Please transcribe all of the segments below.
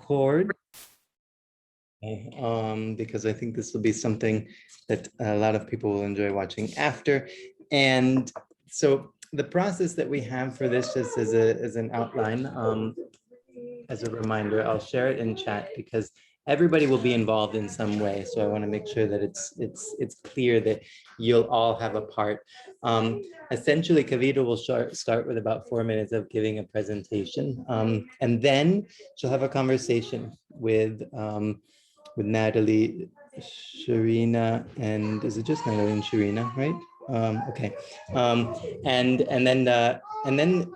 record, because I think this will be something that a lot of people will enjoy watching after. And so the process that we have for this, just as an outline, as a reminder, I'll share it in chat because everybody will be involved in some way. So I want to make sure that it's clear that you'll all have a part. Essentially, Kavita will start with about 4 minutes of giving a presentation, and then she'll have a conversation with Natalie, Shareena, and is it just Natalie and Shareena, right? Okay, and then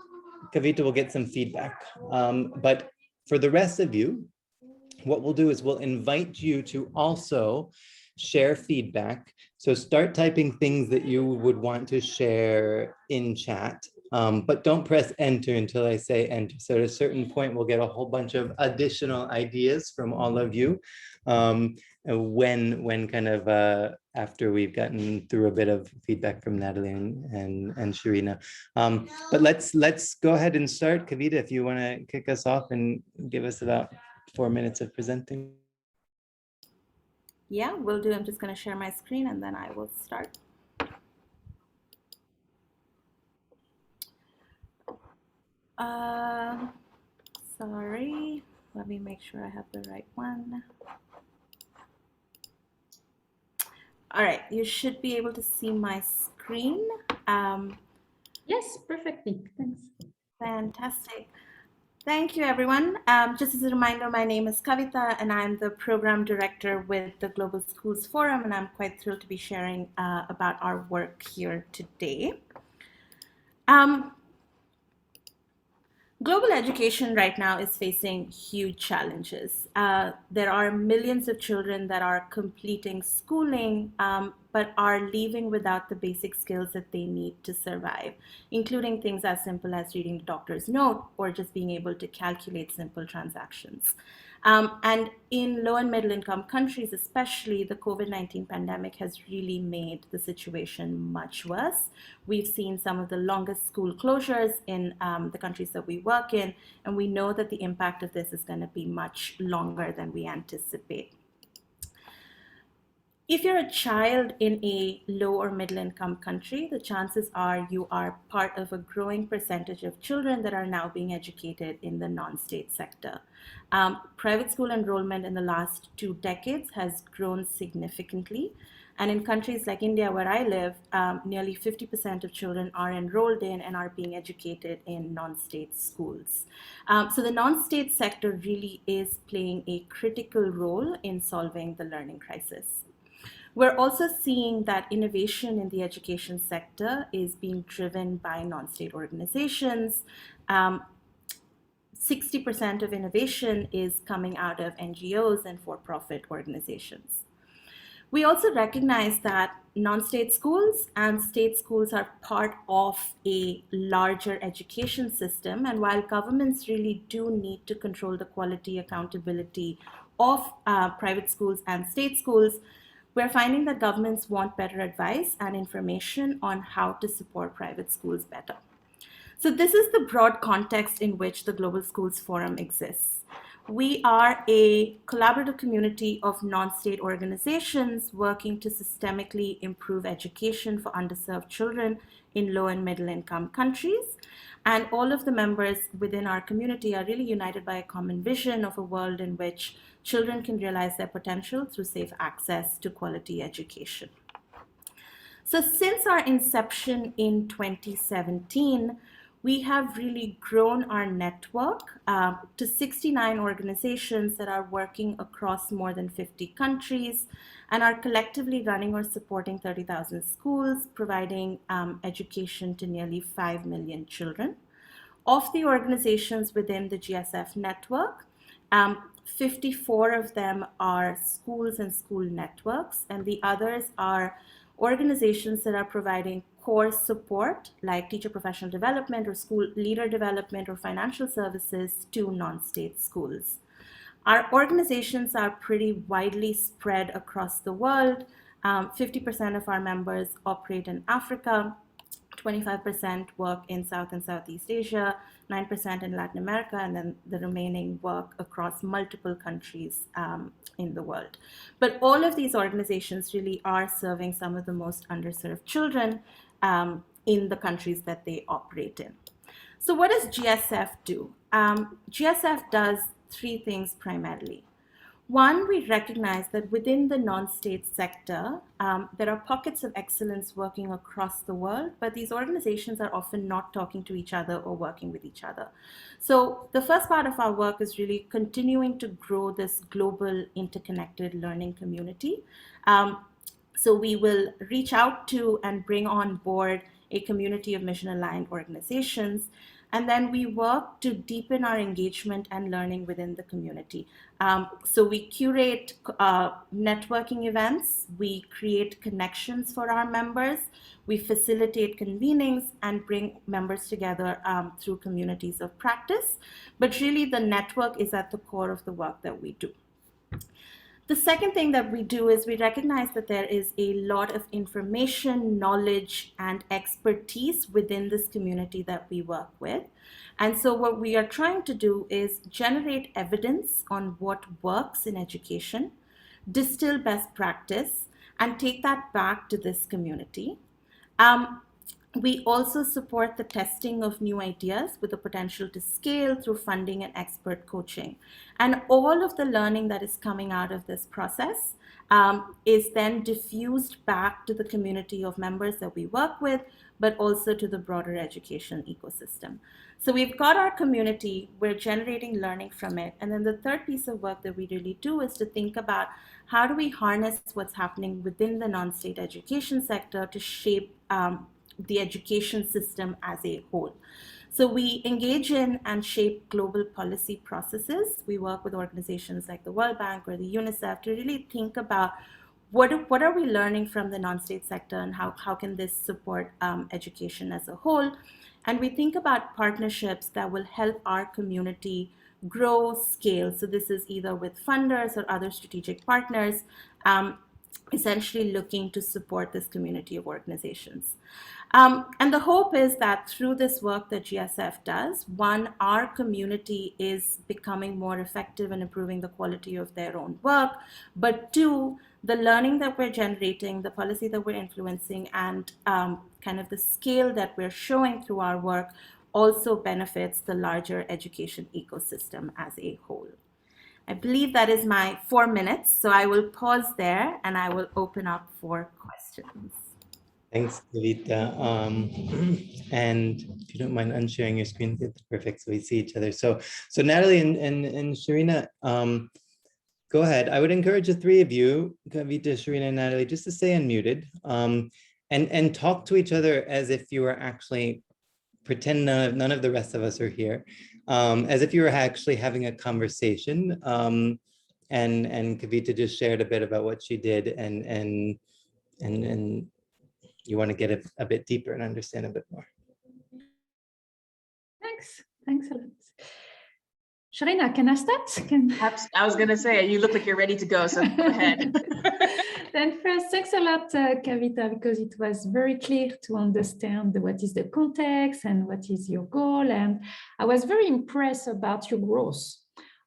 Kavita will get some feedback. But for the rest of you, what we'll do is we'll invite you to also share feedback. So start typing things that you would want to share in chat, but don't press enter until I say enter. So at a certain point, we'll get a whole bunch of additional ideas from all of you when kind of after we've gotten through a bit of feedback from Natalie and Shareena. But let's go ahead and start. Kavita, if you want to kick us off and give us about 4 minutes of presenting. Yeah, will do. I'm just going to share my screen and then I will start. Sorry, let me make sure I have the right one. All right, you should be able to see my screen. Yes, perfectly. Thanks. Fantastic. Thank you, everyone. Just as a reminder, my name is Kavita, and I'm the program director with the Global Schools Forum, and I'm quite thrilled to be sharing about our work here today. Global education right now is facing huge challenges. There are millions of children that are completing schooling, but are leaving without the basic skills that they need to survive, including things as simple as reading the doctor's note or just being able to calculate simple transactions. And in low and middle income countries, especially, the COVID-19 pandemic has really made the situation much worse. We've seen some of the longest school closures in the countries that we work in, and we know that the impact of this is going to be much longer than we anticipate. If you're a child in a low or middle income country, the chances are you are part of a growing percentage of children that are now being educated in the non-state sector. Private school enrollment in the last 2 decades has grown significantly. And in countries like India, where I live, nearly 50% of children are enrolled in and are being educated in non-state schools. So the non-state sector really is playing a critical role in solving the learning crisis. We're also seeing that innovation in the education sector is being driven by non-state organizations. 60% of innovation is coming out of NGOs and for-profit organizations. We also recognize that non-state schools and state schools are part of a larger education system. And while governments really do need to control the quality, accountability of private schools and state schools, we're finding that governments want better advice and information on how to support private schools better. So this is the broad context in which the Global Schools Forum exists. We are a collaborative community of non-state organizations working to systemically improve education for underserved children in low and middle income countries. And all of the members within our community are really united by a common vision of a world in which children can realize their potential through safe access to quality education. So since our inception in 2017, we have really grown our network to 69 organizations that are working across more than 50 countries and are collectively running or supporting 30,000 schools, providing education to nearly 5 million children. Of the organizations within the GSF network, 54 of them are schools and school networks, and the others are organizations that are providing core support like teacher professional development or school leader development or financial services to non-state schools. Our organizations are pretty widely spread across the world. 50% of our members operate in Africa, 25% work in South and Southeast Asia, 9% in Latin America, and then the remaining work across multiple countries in the world. But all of these organizations really are serving some of the most underserved children in the countries that they operate in. So what does GSF do? GSF does three things primarily. One, we recognize that within the non-state sector, there are pockets of excellence working across the world, but these organizations are often not talking to each other or working with each other. So the first part of our work is really continuing to grow this global interconnected learning community. So we will reach out to and bring on board a community of mission-aligned organizations. And then we work to deepen our engagement and learning within the community. So we curate networking events, we create connections for our members, we facilitate convenings and bring members together through communities of practice. But really the network is at the core of the work that we do. The second thing that we do is we recognize that there is a lot of information, knowledge, and expertise within this community that we work with. And so what we are trying to do is generate evidence on what works in education, distill best practice, and take that back to this community. We also support the testing of new ideas with the potential to scale through funding and expert coaching. And all of the learning that is coming out of this process is then diffused back to the community of members that we work with, but also to the broader education ecosystem. So we've got our community, we're generating learning from it. And then the third piece of work that we really do is to think about how do we harness what's happening within the non-state education sector to shape the education system as a whole. So we engage in and shape global policy processes. We work with organizations like the World Bank or the UNICEF to really think about what are we learning from the non-state sector and how can this support education as a whole. And we think about partnerships that will help our community grow, scale. So this is either with funders or other strategic partners, essentially looking to support this community of organizations. And the hope is that through this work that GSF does, one, our community is becoming more effective in improving the quality of their own work, but two, the learning that we're generating, the policy that we're influencing, and kind of the scale that we're showing through our work also benefits the larger education ecosystem as a whole. I believe that is my 4 minutes, so I will pause there and I will open up for questions. Thanks, Kavita. And if you don't mind unsharing your screen, it's perfect so we see each other. So Natalie and Shareena, go ahead. I would encourage the three of you, Kavita, Shareena, and Natalie, just to stay unmuted and talk to each other as if you were actually, pretend none of the rest of us are here, as if you were actually having a conversation. And Kavita just shared a bit about what she did and you want to get a bit deeper and understand a bit more. Thanks a lot. Shareena, can I start? I was going to say, you look like you're ready to go, so go ahead. Then first, thanks a lot, Kavita, because it was very clear to understand what is the context and what is your goal. And I was very impressed about your growth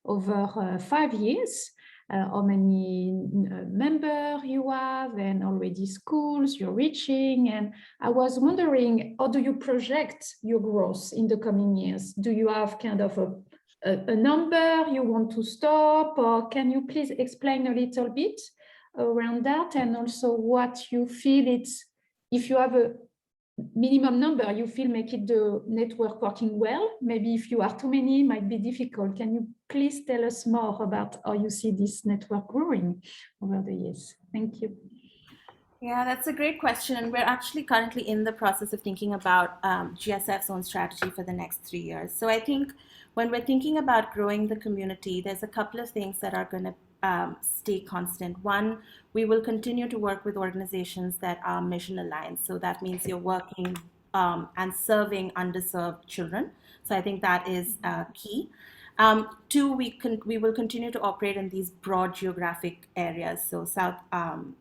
over 5 years. How many members you have and already schools you're reaching. And I was wondering, how do you project your growth in the coming years? Do you have kind of a number you want to stop, or can you please explain a little bit around that? And also what you feel it's, if you have a minimum number, you feel make it the network working well. Maybe if you are too many, it might be difficult. Can you please tell us more about how you see this network growing over the years? Thank you. Yeah, that's a great question. And we're actually currently in the process of thinking about GSF's own strategy for the next 3 years. So I think when we're thinking about growing the community, there's a couple of things that are going to stay constant. One, we will continue to work with organizations that are mission aligned. So that means you're working and serving underserved children. So I think that is key. Two, we will continue to operate in these broad geographic areas, so Sub-Saharan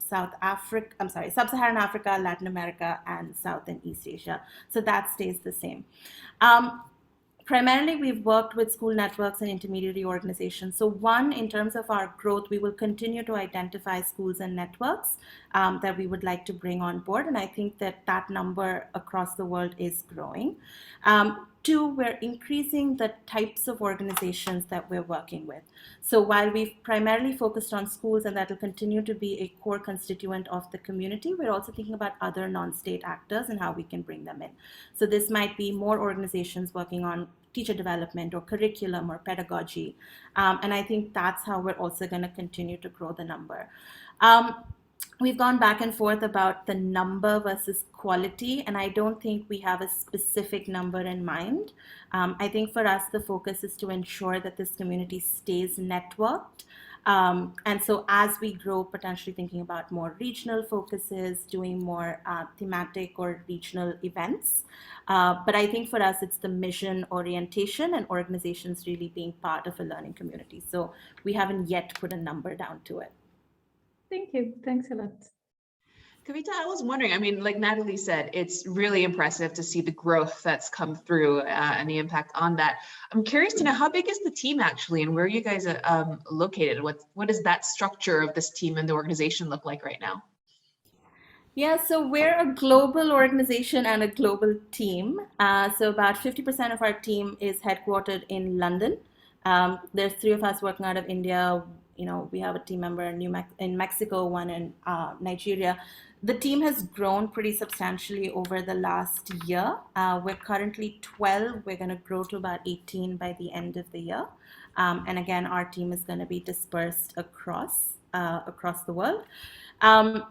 Africa, Latin America, and South and East Asia. So that stays the same. Primarily, we've worked with school networks and intermediary organizations. So one, in terms of our growth, we will continue to identify schools and networks that we would like to bring on board. And I think that that number across the world is growing. Two, we're increasing the types of organizations that we're working with. So while we've primarily focused on schools, and that will continue to be a core constituent of the community, we're also thinking about other non-state actors and how we can bring them in. So this might be more organizations working on teacher development or curriculum or pedagogy. And I think that's how we're also going to continue to grow the number. We've gone back and forth about the number versus quality, and I don't think we have a specific number in mind. I think for us, the focus is to ensure that this community stays networked. And so as we grow, potentially thinking about more regional focuses, doing more thematic or regional events. But I think for us, it's the mission orientation and organizations really being part of a learning community. So we haven't yet put a number down to it. Thank you. Thanks a lot. Kavita, I was wondering, I mean, like Natalie said, it's really impressive to see the growth that's come through and the impact on that. I'm curious to know, how big is the team actually, and where are you guys located? What does that structure of this team and the organization look like right now? Yeah, so we're a global organization and a global team. So about 50% of our team is headquartered in London. There's 3 of us working out of India. You know, we have a team member in Mexico, one in Nigeria. The team has grown pretty substantially over the last year. We're currently 12. We're going to grow to about 18 by the end of the year. And again, our team is going to be dispersed across the world. And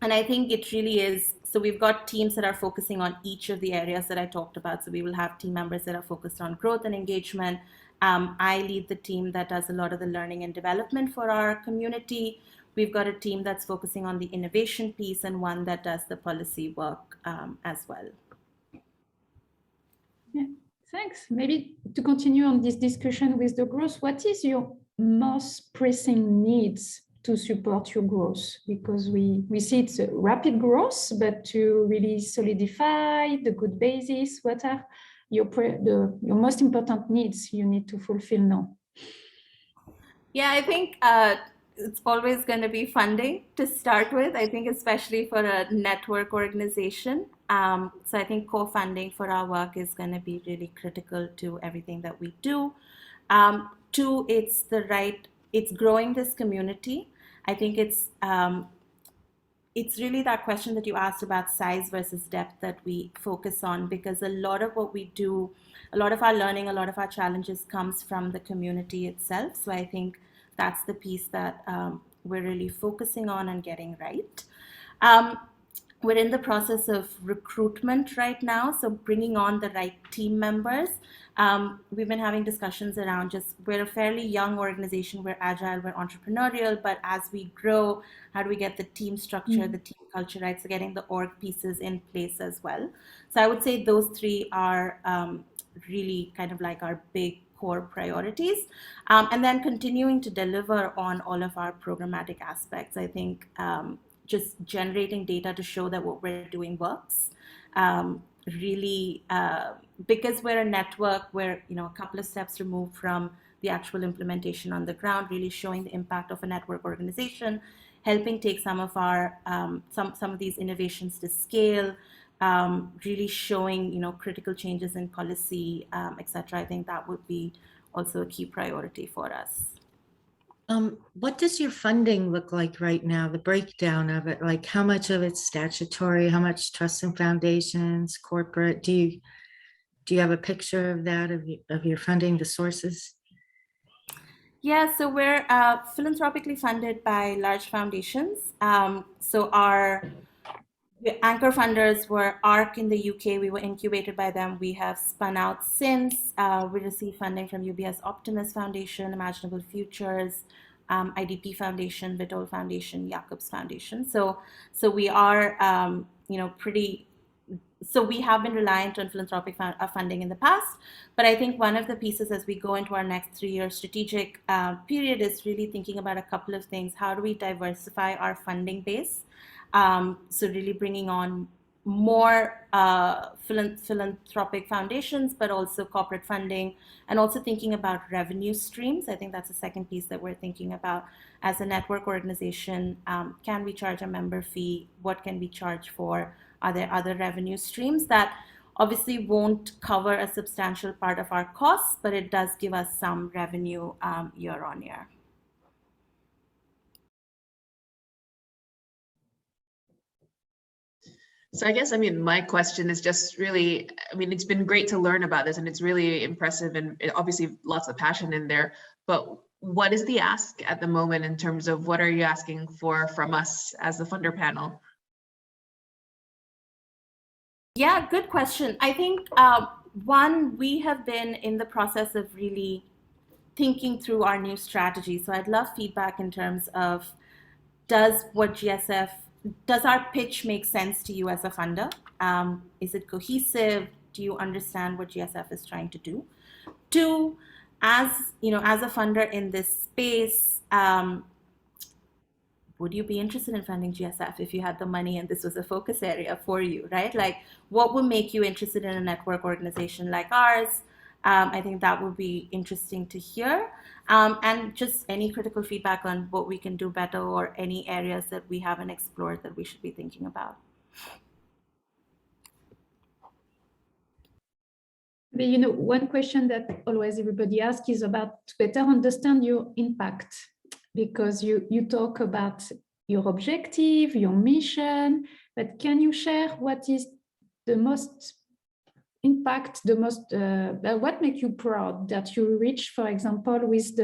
I think it really is, so we've got teams that are focusing on each of the areas that I talked about. So we will have team members that are focused on growth and engagement. I lead the team that does a lot of the learning and development for our community. We've got a team that's focusing on the innovation piece and one that does the policy work as well. Yeah, thanks. Maybe to continue on this discussion with the growth, what is your most pressing needs to support your growth? Because we see it's a rapid growth, but to really solidify the good basis, what are your most important needs you need to fulfill now? Yeah, I think it's always going to be funding to start with. I think especially for a network organization. So I think co-funding for our work is going to be really critical to everything that we do. Two, it's growing this community. I think it's really that question that you asked about size versus depth that we focus on, because a lot of what we do, a lot of our learning, a lot of our challenges comes from the community itself. So I think that's the piece that we're really focusing on and getting right. We're in the process of recruitment right now, so bringing on the right team members. We've been having discussions around we're a fairly young organization, we're agile, we're entrepreneurial, but as we grow, how do we get the team structure, the team culture right? So getting the org pieces in place as well. So I would say those 3 are really kind of like our big core priorities. And then continuing to deliver on all of our programmatic aspects. I think just generating data to show that what we're doing works. Really, because we're a network, we're a couple of steps removed from the actual implementation on the ground, really showing the impact of a network organization, helping take some of our some of these innovations to scale, really showing critical changes in policy, etc. I think that would be also a key priority for us. What does your funding look like right now, the breakdown of it? Like how much of it's statutory, how much trusts and foundations, corporate? Do you have a picture of that, of your funding, the sources? Yeah, so we're philanthropically funded by large foundations. So our anchor funders were ARC in the UK. We were incubated by them. We have spun out since. We received funding from UBS Optimus Foundation, Imaginable Futures, IDP Foundation, Vitol Foundation, Jacobs Foundation. So we are, pretty so we have been reliant on philanthropic funding in the past, but I think one of the pieces as we go into our next 3-year strategic period is really thinking about a couple of things. How do we diversify our funding base? So really bringing on more philanthropic foundations, but also corporate funding, and also thinking about revenue streams. I think that's the second piece that we're thinking about. As a network organization, can we charge a member fee? What can we charge for? Are there other revenue streams that obviously won't cover a substantial part of our costs, but it does give us some revenue year on year? So I guess, I mean, my question is just really, I mean, it's been great to learn about this and it's really impressive and obviously lots of passion in there, but what is the ask at the moment in terms of what are you asking for from us as the funder panel? Yeah, good question. I think one, we have been in the process of really thinking through our new strategy. So I'd love feedback in terms of does our pitch make sense to you as a funder? Is it cohesive? Do you understand what GSF is trying to do? Two, as a funder in this space, would you be interested in funding GSF if you had the money and this was a focus area for you, right? Like, what would make you interested in a network organization like ours? I think that would be interesting to hear. And just any critical feedback on what we can do better or any areas that we haven't explored that we should be thinking about. One question that always everybody asks is about to better understand your impact, because you talk about your objective, your mission, but can you share what is the most impact, what makes you proud that you reach, for example, with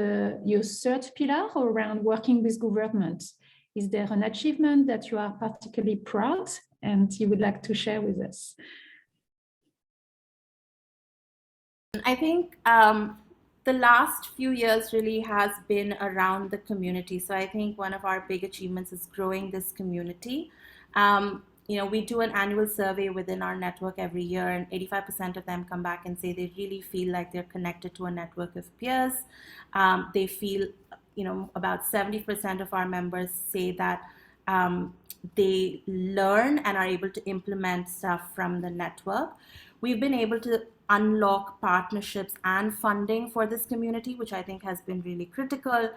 your third pillar around working with governments? Is there an achievement that you are particularly proud and you would like to share with us? I think the last few years really has been around the community. So I think one of our big achievements is growing this community. We do an annual survey within our network every year, and 85% of them come back and say they really feel like they're connected to a network of peers. They feel, about 70% of our members say that they learn and are able to implement stuff from the network. We've been able to unlock partnerships and funding for this community, which I think has been really critical.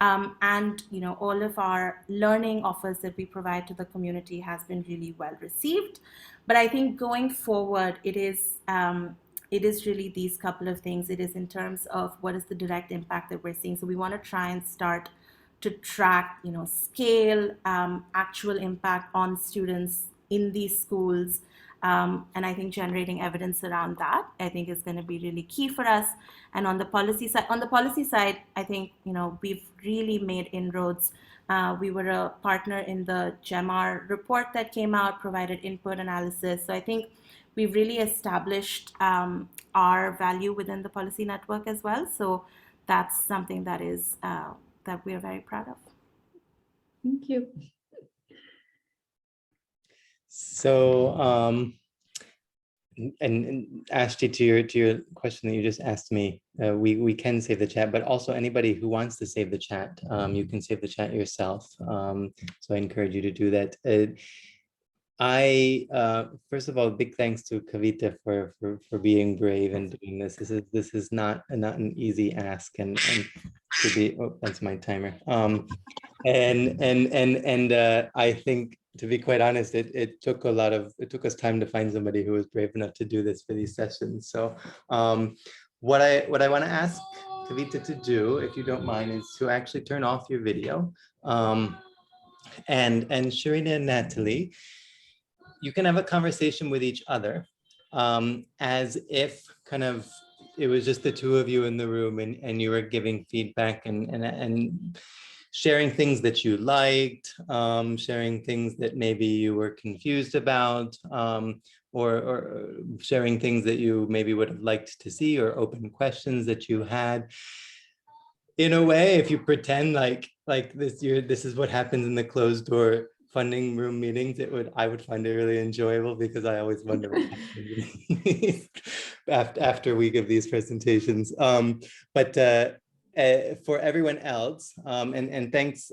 And all of our learning offers that we provide to the community has been really well received. But I think going forward, it is really these couple of things. It is in terms of what is the direct impact that we're seeing. So we want to try and start to track, scale, actual impact on students in these schools. And I think generating evidence around that, I think, is going to be really key for us. And on the policy side, I think, we've really made inroads. We were a partner in the GEMAR report that came out, provided input analysis. So I think we've really established our value within the policy network as well. So that's something that is that we are very proud of. Thank you. So, and Ashti, to your question that you just asked me, we can save the chat, but also anybody who wants to save the chat, you can save the chat yourself. So I encourage you to do that. First of all, big thanks to Kavita for being brave and doing this. This is not an easy ask, and to be, oh, that's my timer. And I think, to be quite honest, it took us time to find somebody who was brave enough to do this for these sessions. So what I want to ask Kavita to do, if you don't mind, is to actually turn off your video. And Shareena and Natalie, you can have a conversation with each other as if kind of it was just the two of you in the room, and you were giving feedback and sharing things that you liked, sharing things that maybe you were confused about, or sharing things that you maybe would have liked to see, or open questions that you had. In a way, if you pretend like this is what happens in the closed door funding room meetings, I would find it really enjoyable because I always wonder what happens after we give these presentations. But for everyone else, and thanks,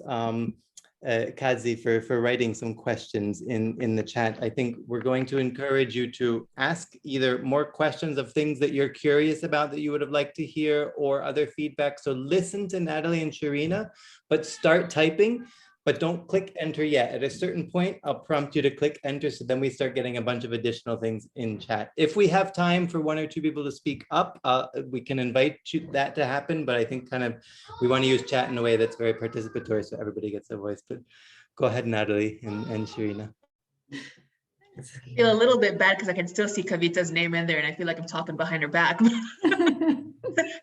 Kazi, for writing some questions in the chat. I think we're going to encourage you to ask either more questions of things that you're curious about that you would have liked to hear, or other feedback. So listen to Natalie and Shareena, but start typing, but don't click enter yet. At a certain point, I'll prompt you to click enter, so then we start getting a bunch of additional things in chat. If we have time for 1 or 2 people to speak up, we can invite that to happen, but I think we want to use chat in a way that's very participatory so everybody gets a voice. But go ahead, Natalie and Shareena. I feel a little bit bad because I can still see Kavita's name in there, and I feel like I'm talking behind her back.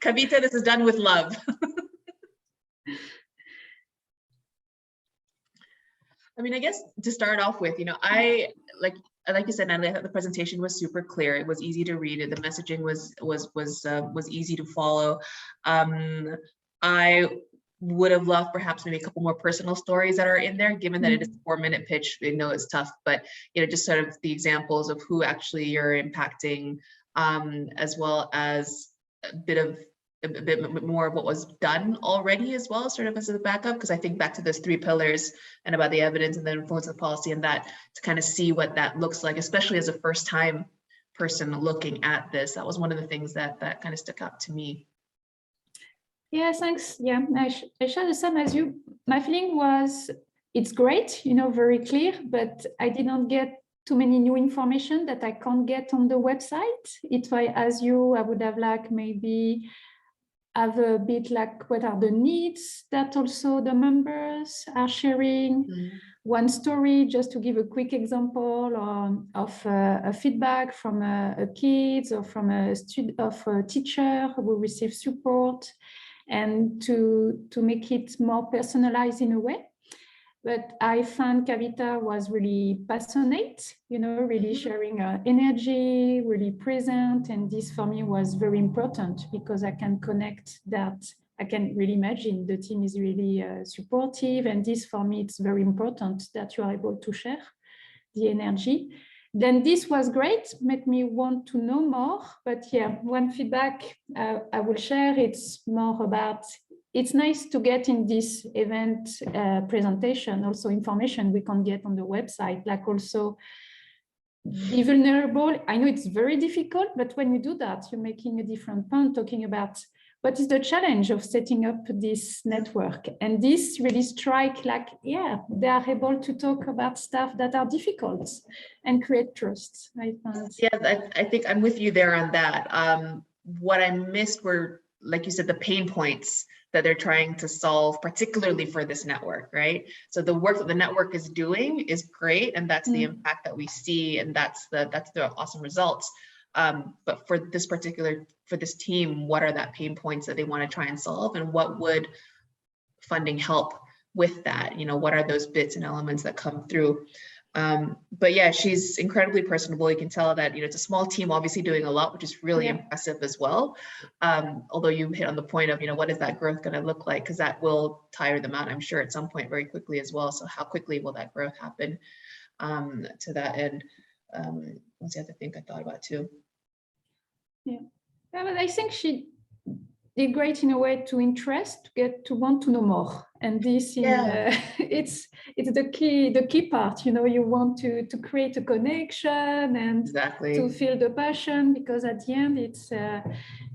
Kavita, this is done with love. I mean, I guess to start off with, I like you said, Natalie, I thought the presentation was super clear. It was easy to read. The messaging was easy to follow. I would have loved perhaps maybe a couple more personal stories that are in there, given that it is a 4-minute pitch. I know it's tough, but just sort of the examples of who actually you're impacting, as well as a bit more of what was done already as well, sort of as a backup, because I think back to those 3 pillars and about the evidence and the influence of the policy, and that to kind of see what that looks like, especially as a first-time person looking at this. That was one of the things that kind of stuck out to me. Yeah, thanks. Yeah, I share the same as you. My feeling was it's great, very clear, but I did not get too many new information that I can't get on the website. If I ask you, I would have maybe have a bit what are the needs that also the members are sharing. One story, just to give a quick example of a feedback from a kid or from a teacher who receive support, and to make it more personalized in a way. But I found Kavita was really passionate, really sharing her energy, really present. And this for me was very important because I can connect that. I can really imagine the team is really supportive. And this for me, it's very important that you are able to share the energy. Then this was great, made me want to know more. But yeah, one feedback I will share, it's more about, it's nice to get in this event presentation, also information we can get on the website, like also be vulnerable. I know it's very difficult, but when you do that, you're making a different point, talking about what is the challenge of setting up this network. And this really strike yeah, they are able to talk about stuff that are difficult and create trust, I found. Yeah, I think I'm with you there on that. What I missed were, like you said, the pain points that they're trying to solve, particularly for this network, right? So the work that the network is doing is great, and that's the impact that we see, and that's the awesome results. But for this team, what are that pain points that they want to try and solve, and what would funding help with that? What are those bits and elements that come through? But yeah, she's incredibly personable. You can tell that, it's a small team, obviously doing a lot, which is really impressive as well. Although you hit on the point of, what is that growth going to look like? Because that will tire them out, I'm sure, at some point very quickly as well. So how quickly will that growth happen to that end? What's the other thing I thought about too? Yeah, but I think she did great in a way to interest, to get to want to know more. And this, it's the key part. You want to create a connection and to feel the passion, because at the end, it's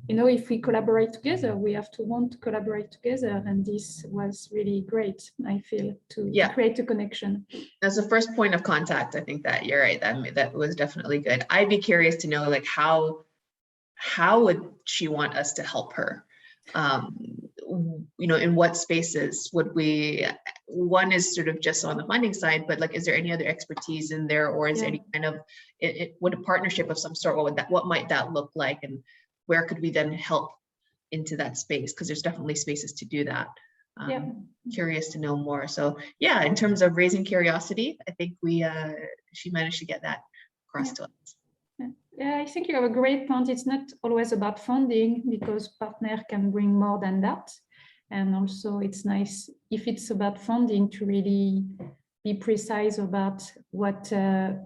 if we collaborate together, we have to want to collaborate together. And this was really great, I feel, to create a connection. As a first point of contact, I think that you're right. That was definitely good. I'd be curious to know, how would she want us to help her? In what spaces would we? One is sort of just on the funding side, but is there any other expertise in there, or is there any kind of would a partnership of some sort? What might that look like, and where could we then help into that space? Because there's definitely spaces to do that. Curious to know more. So yeah, in terms of raising curiosity, I think she managed to get that across to us. Yeah, I think you have a great point. It's not always about funding, because partner can bring more than that. And also it's nice if it's about funding to really be precise about what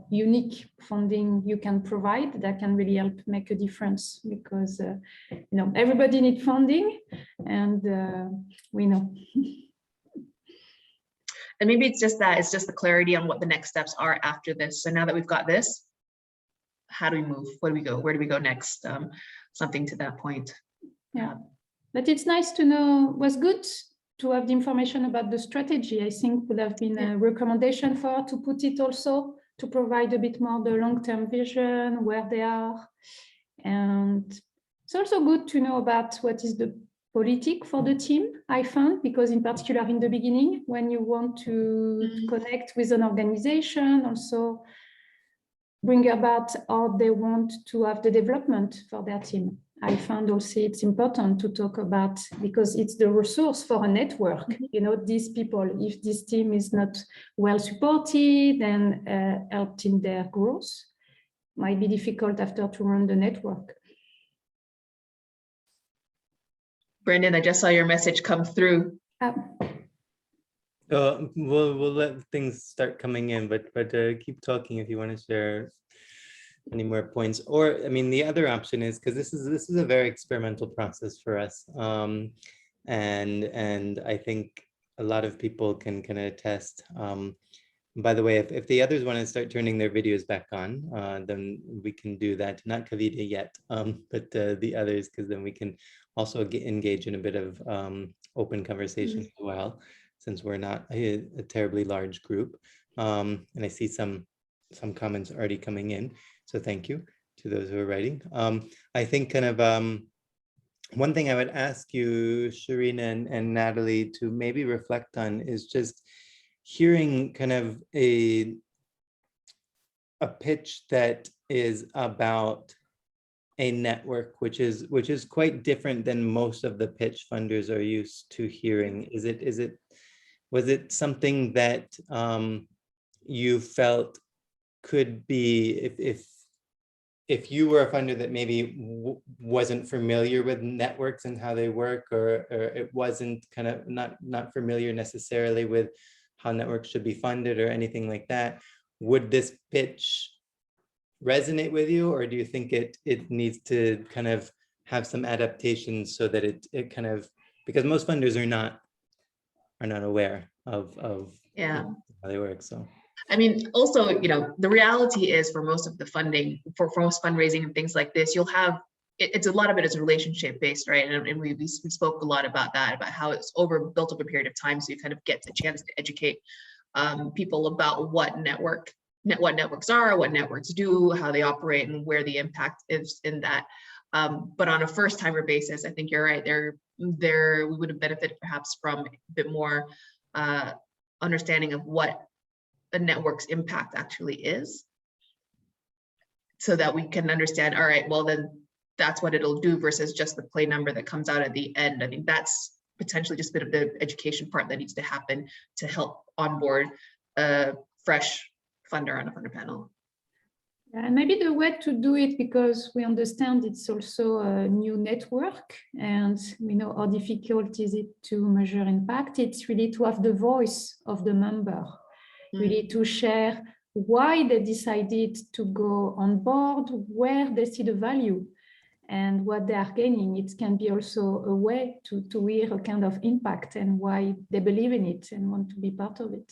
unique funding you can provide that can really help make a difference, because everybody needs funding, and we know. And maybe it's just the clarity on what the next steps are after this. So now that we've got this, how do we move? Where do we go? Where do we go next? Something to that point. Yeah, but it's nice to know. Was good to have the information about the strategy. I think would have been a recommendation for to put it also, to provide a bit more the long-term vision, where they are. And it's also good to know about what is the politic for the team, I found, because in particular in the beginning, when you want to connect with an organization, also bring about how they want to have the development for their team. I found also it's important to talk about, because it's the resource for a network. These people, if this team is not well supported and helped in their growth, might be difficult after to run the network. Brendan, I just saw your message come through. We'll let things start coming in, but keep talking if you want to share any more points. Or, I mean, the other option is, because this is a very experimental process for us, and I think a lot of people can attest. By the way, if the others want to start turning their videos back on, then we can do that. Not Kavita yet, but the others, because then we can also engage in a bit of open conversation as well, since we're not a terribly large group. And I see some comments already coming in. So thank you to those who are writing. I think kind of one thing I would ask you, Shareena and Natalie, to maybe reflect on is just hearing kind of a pitch that is about a network, which is quite different than most of the pitch funders are used to hearing. Was it something that you felt could be, if you were a funder that maybe wasn't familiar with networks and how they work, or it wasn't kind of not familiar necessarily with how networks should be funded or anything like that, would this pitch resonate with you, or do you think it needs to kind of have some adaptations so that it kind of, because most funders are not aware of how they work? So I mean, also, the reality is, for most of the funding, for most fundraising and things like this, you'll have, it's a lot of it is relationship based, right? And we spoke a lot about that, about how it's built up a period of time. So you kind of get the chance to educate people about what networks are, what networks do, how they operate, and where the impact is in that. But on a first timer basis, I think you're right. We would have benefited perhaps from a bit more understanding of what a network's impact actually is, so that we can understand, all right, well then that's what it'll do versus just the play number that comes out at the end. I think that's potentially just a bit of the education part that needs to happen to help onboard a fresh funder on a funder panel. Yeah, and maybe the way to do it, because we understand it's also a new network and we know how difficult is it to measure impact. It's really to have the voice of the member, really to share why they decided to go on board, where they see the value and what they are gaining. It can be also a way to hear a kind of impact and why they believe in it and want to be part of it.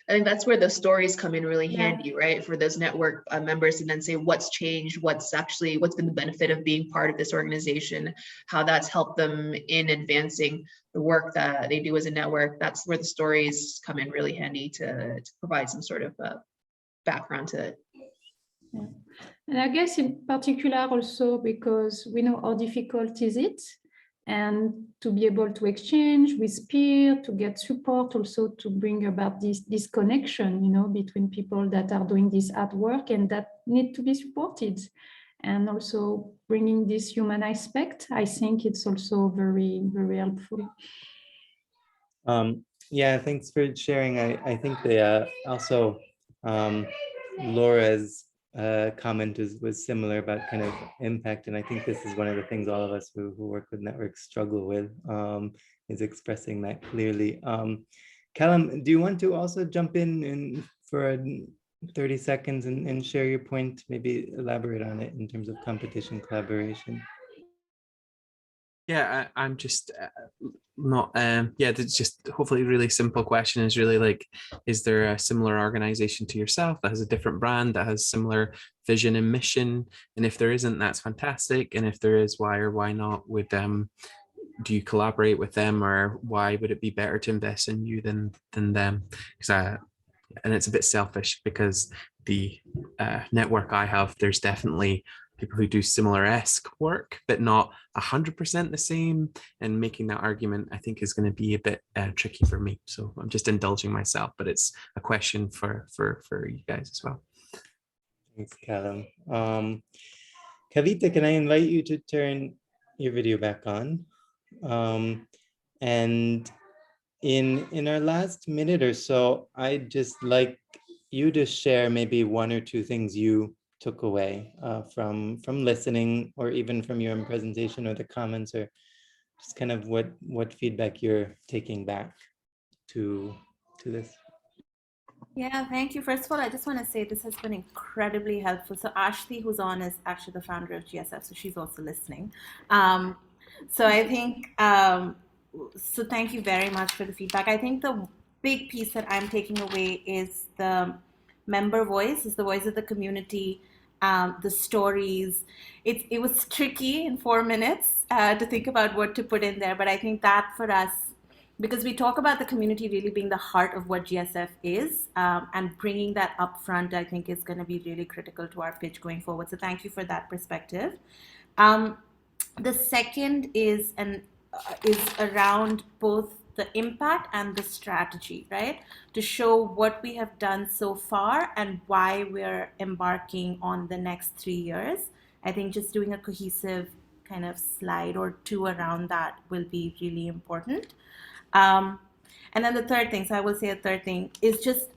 I think that's where the stories come in really handy, right? For those network members to then say what's changed, what's been the benefit of being part of this organization, how that's helped them in advancing the work that they do as a network. That's where the stories come in really handy to provide some sort of background to it. Yeah. And I guess in particular also because we know how difficult is it, and to be able to exchange with peers, to get support, also to bring about this connection, between people that are doing this hard work and that need to be supported. And also bringing this human aspect, I think it's also very, very helpful. Yeah, thanks for sharing. I think the also Laura's comment was similar about kind of impact, and I think this is one of the things all of us who work with networks struggle with, is expressing that clearly. Callum, do you want to also jump in for 30 seconds and share your point, maybe elaborate on it in terms of competition collaboration? Yeah, I'm just not, yeah, it's just hopefully a really simple question is really like, is there a similar organization to yourself that has a different brand, that has similar vision and mission? And if there isn't, that's fantastic. And if there is, why or why not? Would do you collaborate with them, or why would it be better to invest in you than them? Because and it's a bit selfish because the network I have, there's definitely people who do similar-esque work, but not 100% the same. And making that argument, I think, is going to be a bit tricky for me. So I'm just indulging myself, but it's a question for you guys as well. Thanks, Callum. Kavita, can I invite you to turn your video back on? And in our last minute or so, I'd just like you to share maybe one or two things you took away from listening, or even from your presentation, or the comments, or just kind of what feedback you're taking back to this. Yeah, thank you. First of all, I just want to say this has been incredibly helpful. So Ashley, who's on, is actually the founder of GSF, so she's also listening. So I think, so thank you very much for the feedback. I think the big piece that I'm taking away is the member voice, is the voice of the community, the stories. It was tricky in 4 minutes to think about what to put in there, but I think that for us, because we talk about the community really being the heart of what GSF is, and bringing that up front, I think is going to be really critical to our pitch going forward. So thank you for that perspective. The second is around both the impact and the strategy, right? To show what we have done so far and why we're embarking on the next 3 years. I think just doing a cohesive kind of slide or two around that will be really important. And then the third thing, so I will say a third thing, is just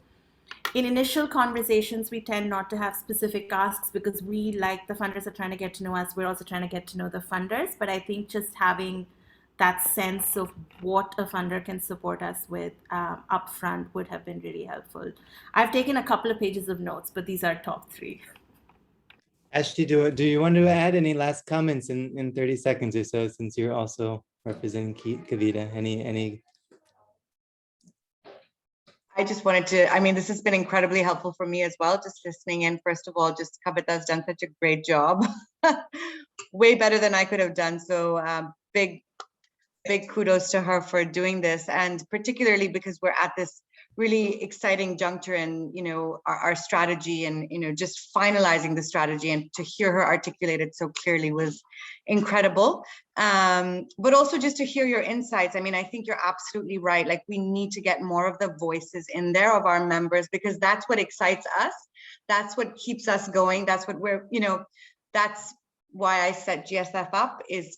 in initial conversations, we tend not to have specific asks because we, like the funders, are trying to get to know us. We're also trying to get to know the funders. But I think just having that sense of what a funder can support us with upfront would have been really helpful. I've taken a couple of pages of notes, but these are top 3. Ashley, do you want to add any last comments in 30 seconds or so, since you're also representing Kavita? Any? I just wanted to, I mean, this has been incredibly helpful for me as well, just listening in. First of all, just Kavita has done such a great job, way better than I could have done. So big kudos to her for doing this, and particularly because we're at this really exciting juncture in, you know, our strategy, and, you know, just finalizing the strategy, and to hear her articulate it so clearly was incredible. But also just to hear your insights. I mean, I think you're absolutely right. Like, we need to get more of the voices in there of our members, because that's what excites us. That's what keeps us going. That's what we're, you know, that's why I set GSF up, is